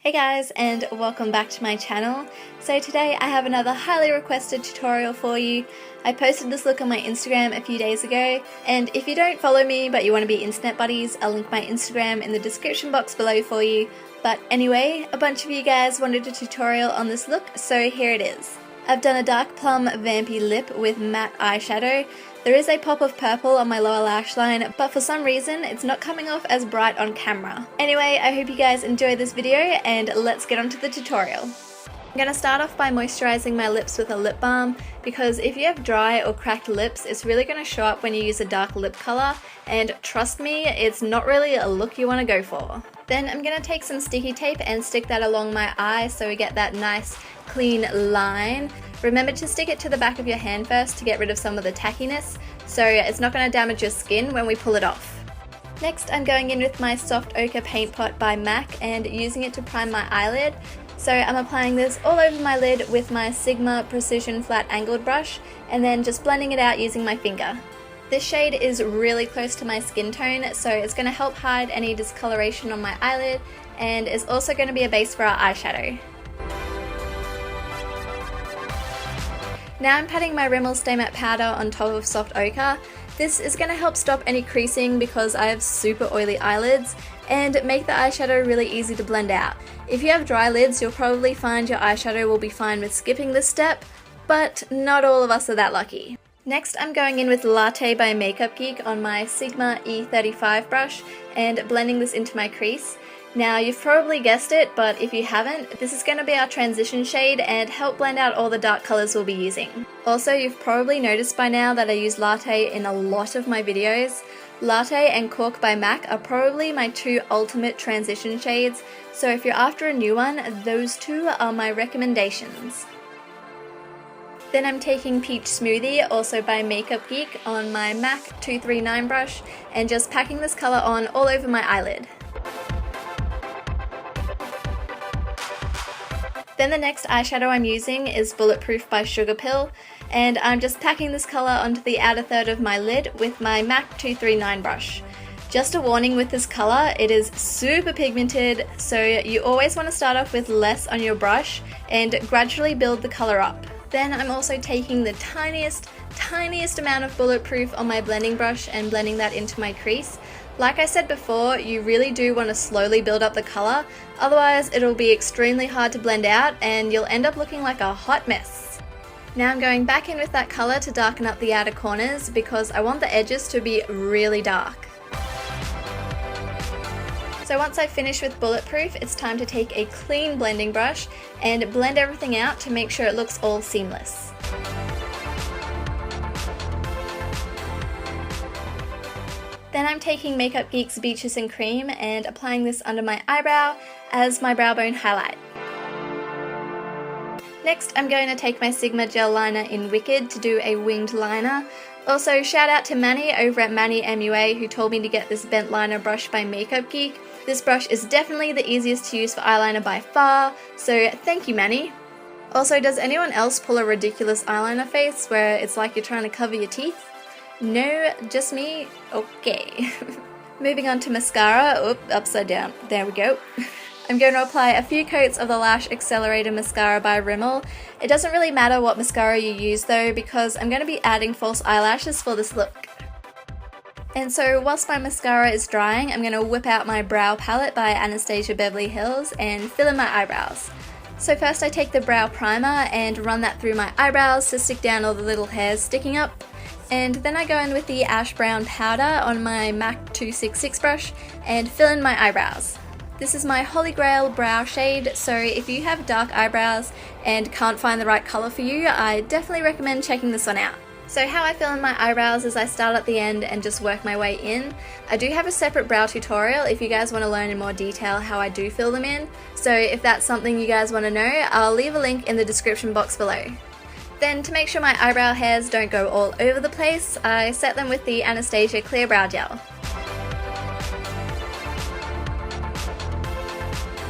Hey guys, and welcome back to my channel. So today I have another highly requested tutorial for you. I posted this look on my Instagram a few days ago, and if you don't follow me but you want to be internet buddies, I'll link my Instagram in the description box below for you. But anyway, a bunch of you guys wanted a tutorial on this look, so here it is. I've done a dark plum Vampy lip with matte eyeshadow. There is a pop of purple on my lower lash line, but for some reason it's not coming off as bright on camera. Anyway, I hope you guys enjoy this video and let's get on to the tutorial. I'm going to start off by moisturizing my lips with a lip balm because if you have dry or cracked lips, it's really going to show up when you use a dark lip color, and trust me, it's not really a look you want to go for. Then I'm going to take some sticky tape and stick that along my eye so we get that nice clean line. Remember to stick it to the back of your hand first to get rid of some of the tackiness, so it's not going to damage your skin when we pull it off. Next, I'm going in with my Soft Ochre Paint Pot by MAC and using it to prime my eyelid. So I'm applying this all over my lid with my Sigma Precision Flat Angled brush and then just blending it out using my finger. This shade is really close to my skin tone, so it's going to help hide any discoloration on my eyelid and is also going to be a base for our eyeshadow. Now I'm patting my Rimmel Stay Matte powder on top of Soft Ochre. This is going to help stop any creasing because I have super oily eyelids and make the eyeshadow really easy to blend out. If you have dry lids, you'll probably find your eyeshadow will be fine with skipping this step, but not all of us are that lucky. Next, I'm going in with Latte by Makeup Geek on my Sigma E35 brush and blending this into my crease. Now, you've probably guessed it, but if you haven't, this is going to be our transition shade and help blend out all the dark colours we'll be using. Also, you've probably noticed by now that I use Latte in a lot of my videos. Latte and Cork by MAC are probably my two ultimate transition shades, so if you're after a new one, those two are my recommendations. Then I'm taking Peach Smoothie, also by Makeup Geek, on my MAC 239 brush and just packing this colour on all over my eyelid. Then the next eyeshadow I'm using is Bulletproof by Sugar Pill, and I'm just packing this colour onto the outer third of my lid with my MAC 239 brush. Just a warning with this colour, it is super pigmented, so you always want to start off with less on your brush and gradually build the colour up. Then I'm also taking the tiniest amount of Bulletproof on my blending brush and blending that into my crease. Like I said before, you really do want to slowly build up the colour, otherwise it'll be extremely hard to blend out and you'll end up looking like a hot mess. Now I'm going back in with that colour to darken up the outer corners because I want the edges to be really dark. So once I've finished with Bulletproof, it's time to take a clean blending brush and blend everything out to make sure it looks all seamless. Then I'm taking Makeup Geek's Beaches and Cream and applying this under my eyebrow as my brow bone highlight. Next, I'm going to take my Sigma gel liner in Wicked to do a winged liner. Also, shout out to Manny over at Manny MUA who told me to get this bent liner brush by Makeup Geek. This brush is definitely the easiest to use for eyeliner by far, so thank you, Manny. Also, does anyone else pull a ridiculous eyeliner face where it's like you're trying to cover your teeth? No, just me? Okay. Moving on to mascara. Oop, upside down. There we go. I'm going to apply a few coats of the Lash Accelerator Mascara by Rimmel. It doesn't really matter what mascara you use though, because I'm going to be adding false eyelashes for this look. And so whilst my mascara is drying, I'm going to whip out my brow palette by Anastasia Beverly Hills and fill in my eyebrows. So first I take the brow primer and run that through my eyebrows to stick down all the little hairs sticking up. And then I go in with the ash brown powder on my MAC 266 brush and fill in my eyebrows. This is my Holy Grail brow shade, so if you have dark eyebrows and can't find the right colour for you, I definitely recommend checking this one out. So how I fill in my eyebrows is I start at the end and just work my way in. I do have a separate brow tutorial if you guys want to learn in more detail how I do fill them in, so if that's something you guys want to know, I'll leave a link in the description box below. Then to make sure my eyebrow hairs don't go all over the place, I set them with the Anastasia Clear Brow Gel.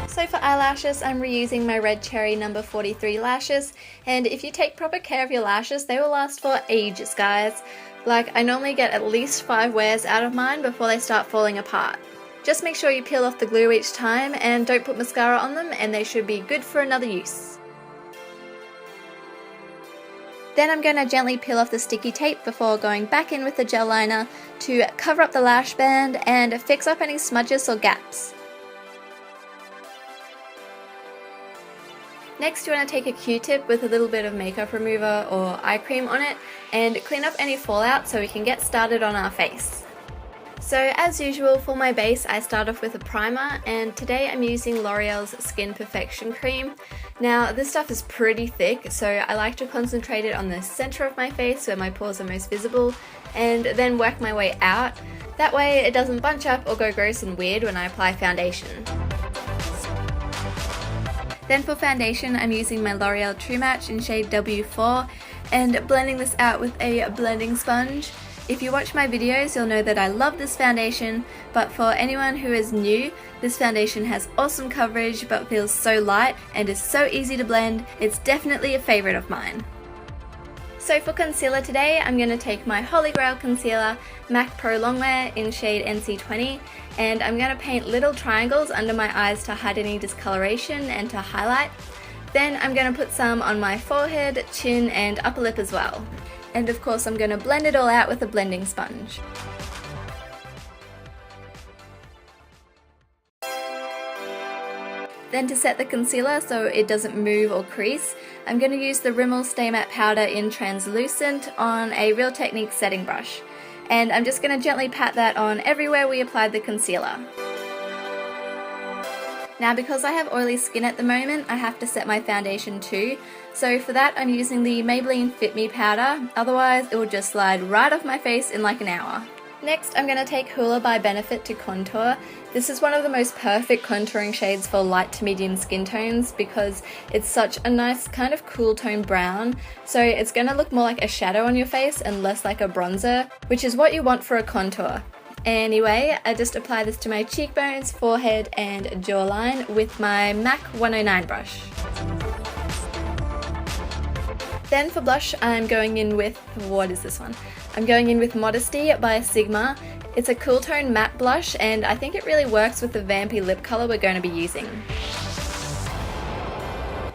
So for eyelashes, I'm reusing my Red Cherry number 43 lashes, and if you take proper care of your lashes, they will last for ages, guys. Like, I normally get at least 5 wears out of mine before they start falling apart. Just make sure you peel off the glue each time and don't put mascara on them, and they should be good for another use. Then I'm going to gently peel off the sticky tape before going back in with the gel liner to cover up the lash band and fix up any smudges or gaps. Next, you want to take a Q-tip with a little bit of makeup remover or eye cream on it and clean up any fallout so we can get started on our face. So as usual, for my base I start off with a primer, and today I'm using L'Oreal's Skin Perfection Cream. Now this stuff is pretty thick, so I like to concentrate it on the center of my face where my pores are most visible and then work my way out. That way it doesn't bunch up or go gross and weird when I apply foundation. Then for foundation I'm using my L'Oreal True Match in shade W4 and blending this out with a blending sponge. If you watch my videos, you'll know that I love this foundation, but for anyone who is new, this foundation has awesome coverage but feels so light and is so easy to blend. It's definitely a favorite of mine. So for concealer today, I'm going to take my Holy Grail Concealer MAC Pro Longwear in shade NC20, and I'm going to paint little triangles under my eyes to hide any discoloration and to highlight. Then I'm going to put some on my forehead, chin and upper lip as well. And of course I'm going to blend it all out with a blending sponge. Then to set the concealer so it doesn't move or crease, I'm going to use the Rimmel Stay Matte Powder in Translucent on a Real Technique setting brush. And I'm just going to gently pat that on everywhere we applied the concealer. Now because I have oily skin at the moment, I have to set my foundation too, so for that I'm using the Maybelline Fit Me powder, otherwise it will just slide right off my face in like an hour. Next I'm going to take Hoola by Benefit to contour. This is one of the most perfect contouring shades for light to medium skin tones because it's such a nice kind of cool tone brown, so it's going to look more like a shadow on your face and less like a bronzer, which is what you want for a contour. Anyway, I just apply this to my cheekbones, forehead and jawline with my MAC 109 brush. Then for blush I'm going in with, what is this one? I'm going in with Modesty by Sigma. It's a cool tone matte blush and I think it really works with the Vampy lip colour we're going to be using.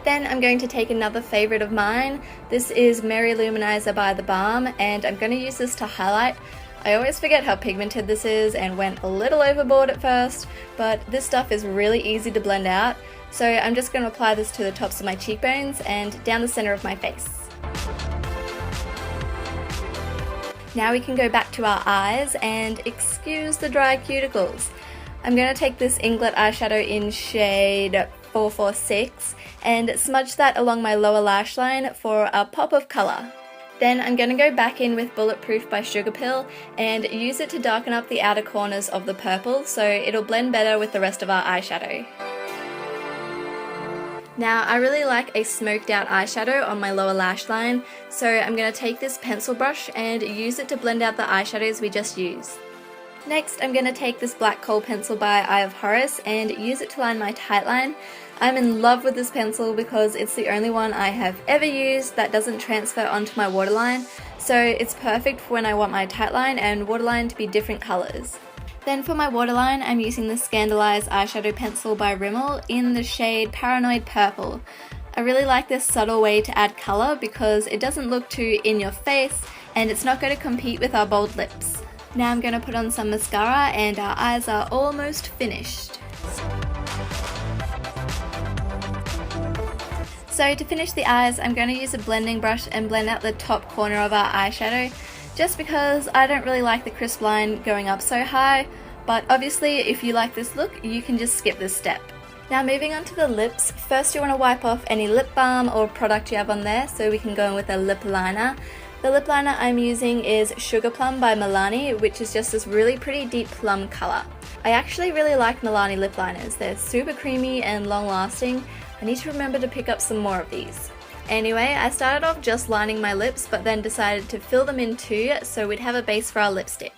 Then I'm going to take another favourite of mine. This is Mary Luminizer by The Balm, and I'm going to use this to highlight. I always forget how pigmented this is and went a little overboard at first, but this stuff is really easy to blend out, so I'm just going to apply this to the tops of my cheekbones and down the centre of my face. Now we can go back to our eyes and excuse the dry cuticles. I'm going to take this Inglet eyeshadow in shade 446 and smudge that along my lower lash line for a pop of colour. Then I'm going to go back in with Bulletproof by Sugar Pill and use it to darken up the outer corners of the purple so it'll blend better with the rest of our eyeshadow. Now I really like a smoked out eyeshadow on my lower lash line, so I'm going to take this pencil brush and use it to blend out the eyeshadows we just used. Next I'm going to take this black kohl pencil by Eye of Horus and use it to line my tight line. I'm in love with this pencil because it's the only one I have ever used that doesn't transfer onto my waterline, so it's perfect for when I want my tight line and waterline to be different colours. Then for my waterline I'm using the Scandalise eyeshadow pencil by Rimmel in the shade Paranoid Purple. I really like this subtle way to add colour because it doesn't look too in your face and it's not going to compete with our bold lips. Now I'm going to put on some mascara and our eyes are almost finished. So to finish the eyes, I'm going to use a blending brush and blend out the top corner of our eyeshadow, just because I don't really like the crisp line going up so high, but obviously if you like this look, you can just skip this step. Now moving on to the lips, first you want to wipe off any lip balm or product you have on there so we can go in with a lip liner. The lip liner I'm using is Sugar Plum by Milani, which is just this really pretty deep plum colour. I actually really like Milani lip liners, they're super creamy and long lasting. I need to remember to pick up some more of these. Anyway, I started off just lining my lips but then decided to fill them in too so we'd have a base for our lipstick.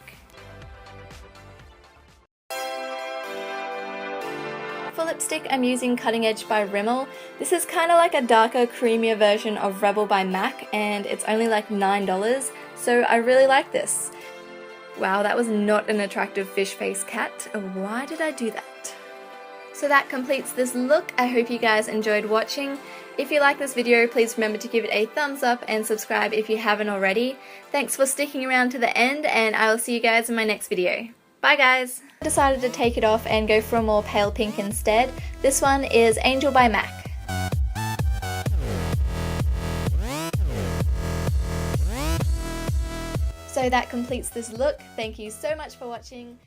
For lipstick I'm using Cutting Edge by Rimmel. This is kind of like a darker, creamier version of Rebel by MAC and it's only like $9, so I really like this. Wow, that was not an attractive fish face cat. Why did I do that? So that completes this look. I hope you guys enjoyed watching. If you like this video, please remember to give it a thumbs up and subscribe if you haven't already. Thanks for sticking around to the end, and I will see you guys in my next video. Bye guys! I decided to take it off and go for a more pale pink instead. This one is Angel by MAC. So that completes this look. Thank you so much for watching.